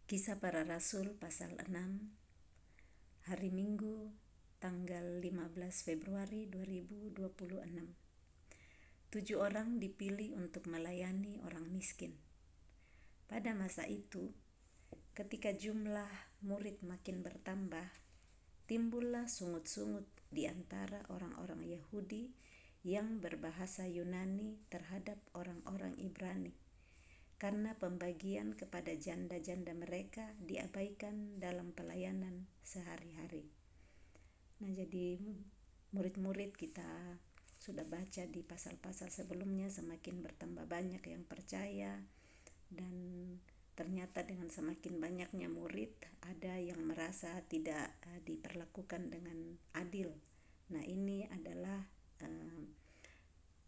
Kisah Para Rasul pasal 6, hari Minggu tanggal 15 Februari 2026. 7 orang dipilih untuk melayani orang miskin. Pada masa itu, ketika jumlah murid makin bertambah, timbullah sungut-sungut di antara orang-orang Yahudi yang berbahasa Yunani terhadap orang-orang Ibrani, karena pembagian kepada janda-janda mereka diabaikan dalam pelayanan sehari-hari. Nah, jadi murid-murid kita sudah baca di pasal-pasal sebelumnya, semakin bertambah banyak yang percaya, dan ternyata dengan semakin banyaknya murid, ada yang merasa tidak diperlakukan dengan adil. Nah, ini adalah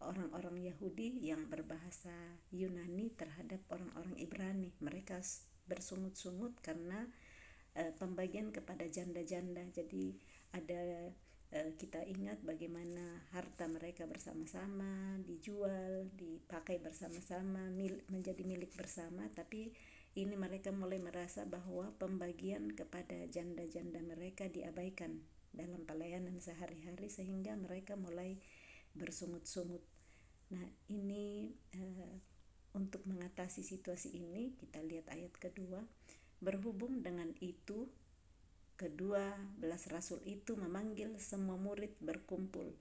orang-orang Yahudi yang berbahasa Yunani terhadap orang-orang Ibrani. Mereka bersungut-sungut karena pembagian kepada janda-janda. Jadi ada kita ingat bagaimana harta mereka bersama-sama dijual, dipakai bersama-sama, menjadi milik bersama. Tapi ini mereka mulai merasa bahwa pembagian kepada janda-janda mereka diabaikan dalam pelayanan sehari-hari, sehingga mereka mulai bersungut-sungut. Nah, ini untuk mengatasi situasi ini, kita lihat ayat kedua. Berhubung dengan itu, kedua belas rasul itu memanggil semua murid berkumpul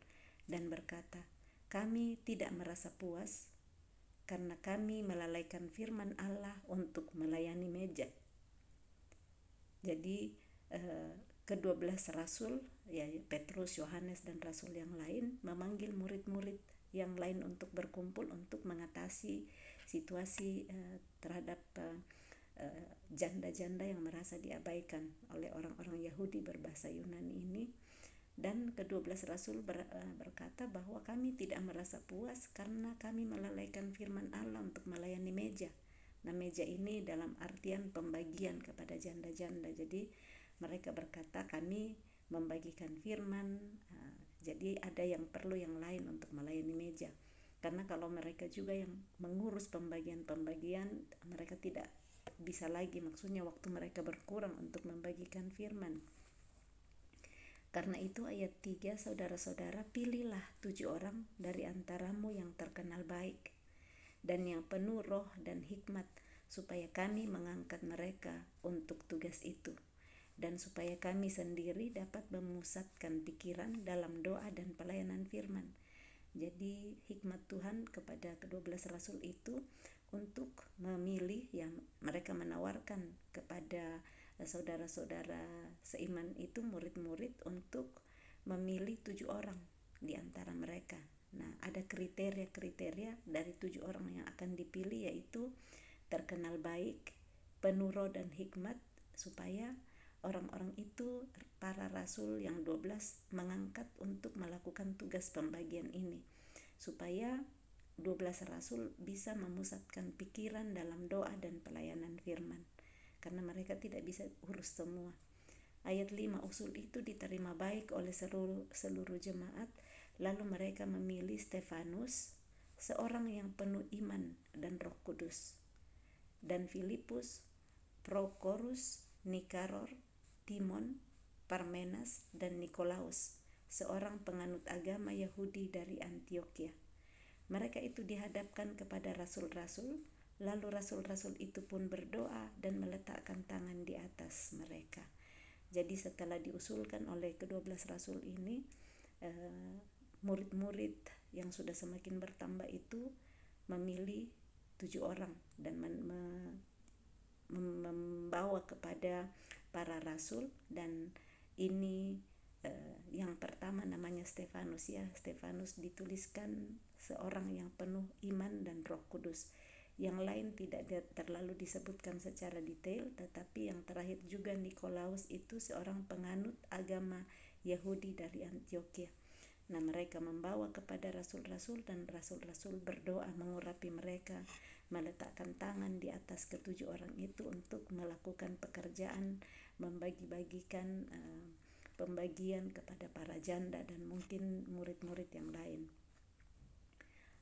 dan berkata, "Kami tidak merasa puas karena kami melalaikan firman Allah untuk melayani meja." Jadi kedua belas rasul, ya Petrus, Yohanes, dan rasul yang lain memanggil murid-murid yang lain untuk berkumpul untuk mengatasi situasi terhadap janda-janda yang merasa diabaikan oleh orang-orang Yahudi berbahasa Yunani ini. Dan kedua belas rasul berkata bahwa kami tidak merasa puas karena kami melalaikan firman Allah untuk melayani meja. Nah, meja ini dalam artian pembagian kepada janda-janda. Jadi mereka berkata, kami membagikan firman, jadi ada yang perlu yang lain untuk melayani meja. Karena kalau mereka juga yang mengurus pembagian-pembagian, mereka tidak bisa lagi, maksudnya waktu mereka berkurang untuk membagikan firman. Karena itu ayat 3, saudara-saudara, pilihlah 7 orang dari antaramu yang terkenal baik dan yang penuh roh dan hikmat, supaya kami mengangkat mereka untuk tugas itu, dan supaya kami sendiri dapat memusatkan pikiran dalam doa dan pelayanan firman. Jadi hikmat Tuhan kepada kedua belas rasul itu untuk memilih, yang mereka menawarkan kepada saudara-saudara seiman itu, murid-murid, untuk memilih 7 orang di antara mereka. Nah, ada kriteria-kriteria dari 7 orang yang akan dipilih, yaitu terkenal baik, penuh roh dan hikmat, supaya orang-orang itu, para rasul yang 12, mengangkat untuk melakukan tugas pembagian ini, supaya 12 rasul bisa memusatkan pikiran dalam doa dan pelayanan firman, karena mereka tidak bisa urus semua. Ayat 5, usul itu diterima baik oleh seluruh jemaat, lalu mereka memilih Stefanus, seorang yang penuh iman dan Roh Kudus, dan Filipus, Prokorus, Nikanor, Timon, Parmenas, dan Nikolaus, seorang penganut agama Yahudi dari Antioquia. Mereka itu dihadapkan kepada rasul-rasul, lalu rasul-rasul itu pun berdoa dan meletakkan tangan di atas mereka. Jadi setelah diusulkan oleh kedua belas rasul ini, murid-murid yang sudah semakin bertambah itu memilih 7 orang dan membawa kepada para rasul. Dan ini yang pertama namanya Stefanus, ya. Stefanus dituliskan seorang yang penuh iman dan Roh Kudus. Yang lain tidak terlalu disebutkan secara detail, tetapi yang terakhir juga Nikolaus itu seorang penganut agama Yahudi dari Antioquia. Nah, mereka membawa kepada rasul-rasul, dan rasul-rasul berdoa mengurapi mereka, meletakkan tangan di atas ketujuh orang itu untuk melakukan pekerjaan membagi-bagikan pembagian kepada para janda dan mungkin murid-murid yang lain.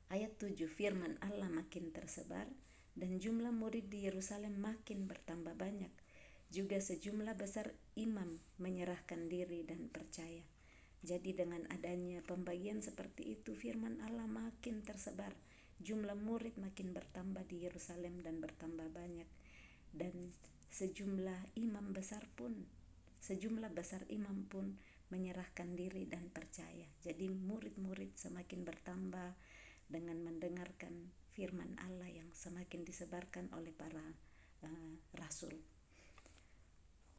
Ayat 7, firman Allah makin tersebar dan jumlah murid di Yerusalem makin bertambah banyak, Juga sejumlah besar imam menyerahkan diri dan percaya. Jadi dengan adanya pembagian seperti itu, firman Allah makin tersebar. Jumlah murid makin bertambah di Yerusalem dan bertambah banyak. Dan sejumlah besar imam pun menyerahkan diri dan percaya. Jadi murid-murid semakin bertambah dengan mendengarkan firman Allah yang semakin disebarkan oleh para rasul.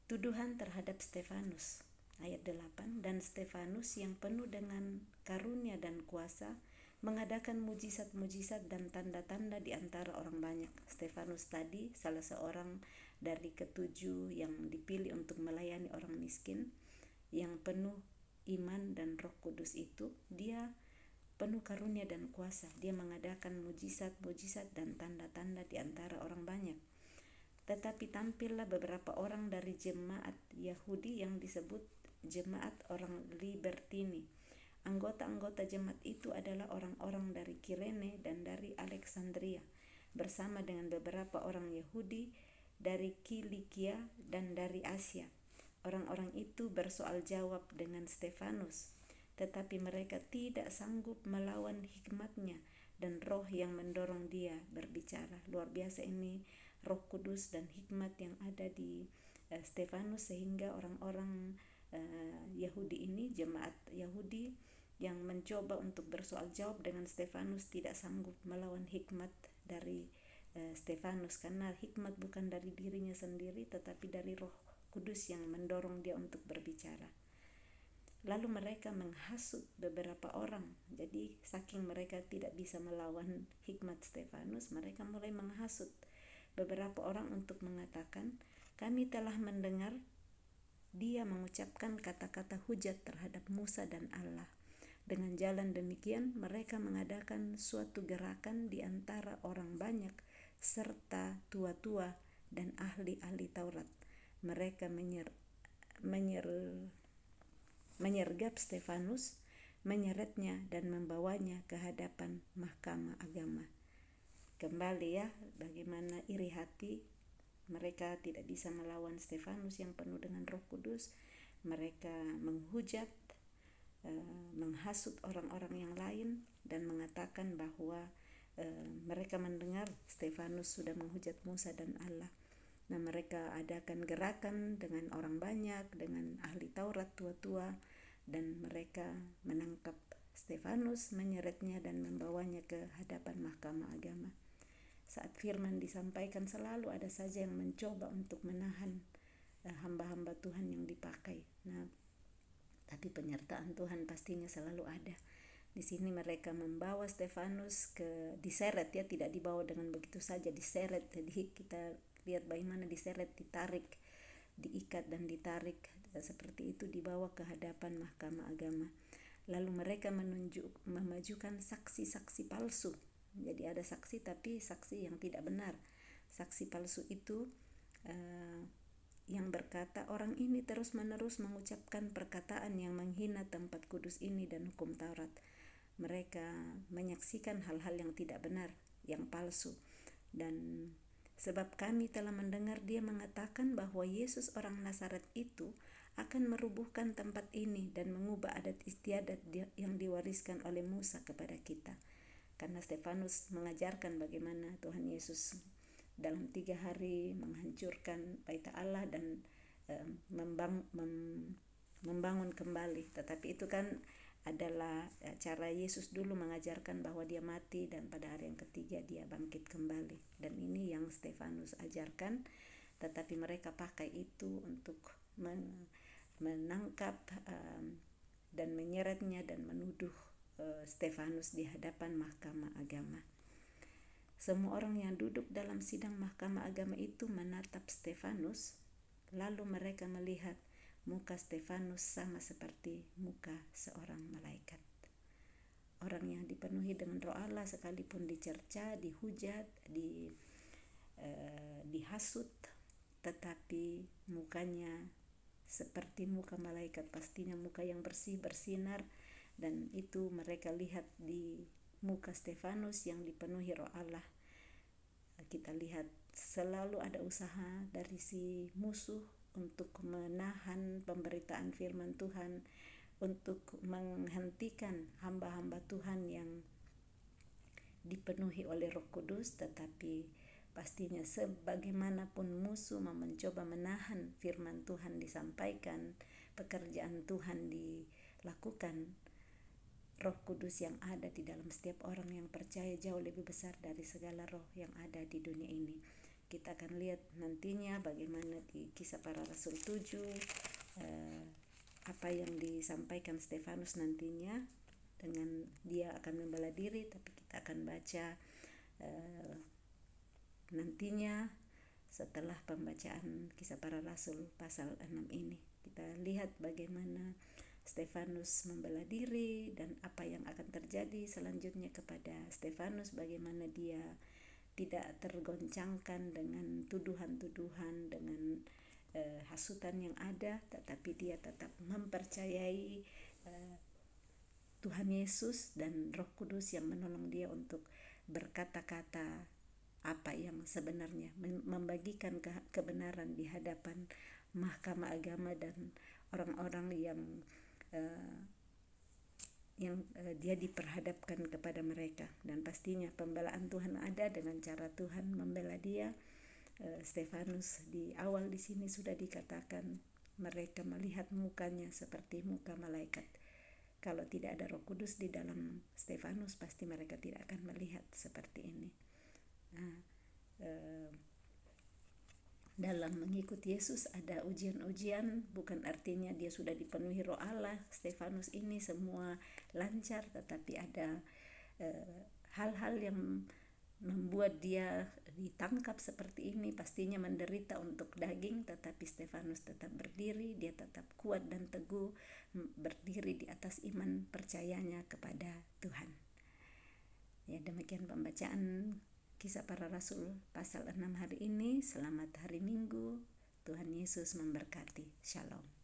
Tuduhan terhadap Stefanus, ayat 8, dan Stefanus yang penuh dengan karunia dan kuasa mengadakan mujizat-mujizat dan tanda-tanda di antara orang banyak. Stefanus tadi salah seorang dari ketujuh yang dipilih untuk melayani orang miskin, yang penuh iman dan Roh Kudus itu. Dia penuh karunia dan kuasa. Dia mengadakan mujizat-mujizat dan tanda-tanda di antara orang banyak. Tetapi tampillah beberapa orang dari jemaat Yahudi yang disebut jemaat orang Libertini. Anggota-anggota jemaat itu adalah orang-orang dari Kirene dan dari Alexandria, bersama dengan beberapa orang Yahudi dari Kilikia dan dari Asia. Orang-orang itu bersoal jawab dengan Stefanus, tetapi mereka tidak sanggup melawan hikmatnya dan roh yang mendorong dia berbicara. Luar biasa ini Roh Kudus dan hikmat yang ada di Stefanus, sehingga orang-orang Yahudi ini, jemaat Yahudi yang mencoba untuk bersoal jawab dengan Stefanus, tidak sanggup melawan hikmat dari Stefanus, karena hikmat bukan dari dirinya sendiri tetapi dari Roh Kudus yang mendorong dia untuk berbicara. Lalu mereka menghasut beberapa orang. Jadi saking mereka tidak bisa melawan hikmat Stefanus, mereka mulai menghasut beberapa orang untuk mengatakan, kami telah mendengar dia mengucapkan kata-kata hujat terhadap Musa dan Allah. Dengan jalan demikian mereka mengadakan suatu gerakan di antara orang banyak serta tua-tua dan ahli-ahli Taurat. Mereka menyergap Stefanus, menyeretnya dan membawanya ke hadapan mahkamah agama. Kembali ya, bagaimana iri hati. Mereka tidak bisa melawan Stefanus yang penuh dengan Roh Kudus. Mereka menghujat, menghasut orang-orang yang lain dan mengatakan bahwa mereka mendengar Stefanus sudah menghujat Musa dan Allah. Nah, mereka adakan gerakan dengan orang banyak, dengan ahli Taurat tua-tua, dan mereka menangkap Stefanus, menyeretnya dan membawanya ke hadapan mahkamah agama. Saat firman disampaikan, selalu ada saja yang mencoba untuk menahan hamba-hamba Tuhan yang dipakai. Nah, tapi penyertaan Tuhan pastinya selalu ada. Di sini mereka membawa Stefanus diseret ya, tidak dibawa dengan begitu saja, diseret. Jadi kita lihat bagaimana diseret, ditarik, diikat dan ditarik seperti itu, dibawa ke hadapan mahkamah agama. Lalu mereka memajukan saksi-saksi palsu. Jadi ada saksi tapi saksi yang tidak benar. Saksi palsu itu yang berkata, orang ini terus-menerus mengucapkan perkataan yang menghina tempat kudus ini dan hukum Taurat. Mereka menyaksikan hal-hal yang tidak benar, yang palsu. Dan sebab kami telah mendengar dia mengatakan bahwa Yesus orang Nazaret itu akan merubuhkan tempat ini dan mengubah adat istiadat yang diwariskan oleh Musa kepada kita. Karena Stefanus mengajarkan bagaimana Tuhan Yesus dalam 3 hari menghancurkan bait Allah dan membangun kembali. Tetapi itu kan adalah cara Yesus dulu mengajarkan bahwa dia mati dan pada hari yang ketiga dia bangkit kembali. Dan ini yang Stefanus ajarkan, tetapi mereka pakai itu untuk menangkap dan menyeretnya dan menuduh Stefanus di hadapan mahkamah agama. Semua orang yang duduk dalam sidang mahkamah agama itu menatap Stefanus, lalu mereka melihat muka Stefanus sama seperti muka seorang malaikat. Orang yang dipenuhi dengan Roh Allah sekalipun dicerca, dihujat, dihasut, tetapi mukanya seperti muka malaikat, pastinya muka yang bersih, bersinar. Dan itu mereka lihat di muka Stefanus yang dipenuhi Roh Allah. Kita lihat selalu ada usaha dari si musuh untuk menahan pemberitaan firman Tuhan, untuk menghentikan hamba-hamba Tuhan yang dipenuhi oleh Roh Kudus. Tetapi pastinya sebagaimanapun musuh mencoba menahan firman Tuhan disampaikan, pekerjaan Tuhan dilakukan, Roh Kudus yang ada di dalam setiap orang yang percaya jauh lebih besar dari segala roh yang ada di dunia ini. Kita akan lihat nantinya bagaimana di Kisah Para Rasul 7 apa yang disampaikan Stefanus nantinya, dengan dia akan membela diri. Tapi kita akan baca nantinya setelah pembacaan Kisah Para Rasul pasal 6 ini. Kita lihat bagaimana Stefanus membela diri dan apa yang akan terjadi selanjutnya kepada Stefanus, bagaimana dia tidak tergoncangkan dengan tuduhan-tuduhan, dengan hasutan yang ada, tetapi dia tetap mempercayai Tuhan Yesus dan Roh Kudus yang menolong dia untuk berkata-kata apa yang sebenarnya, membagikan kebenaran di hadapan mahkamah agama dan orang-orang yang dia diperhadapkan kepada mereka. Dan pastinya pembelaan Tuhan ada dengan cara Tuhan membela dia. Stefanus di awal di sini sudah dikatakan mereka melihat mukanya seperti muka malaikat. Kalau tidak ada Roh Kudus di dalam Stefanus, pasti mereka tidak akan melihat seperti ini. Dalam mengikuti Yesus ada ujian-ujian, bukan artinya dia sudah dipenuhi Roh Allah. Stefanus ini semua lancar, tetapi ada hal-hal yang membuat dia ditangkap seperti ini. Pastinya menderita untuk daging, tetapi Stefanus tetap berdiri, dia tetap kuat dan teguh berdiri di atas iman percayanya kepada Tuhan. Ya, demikian pembacaan Kisah Para Rasul pasal 6 hari ini. Selamat hari Minggu. Tuhan Yesus memberkati. Shalom.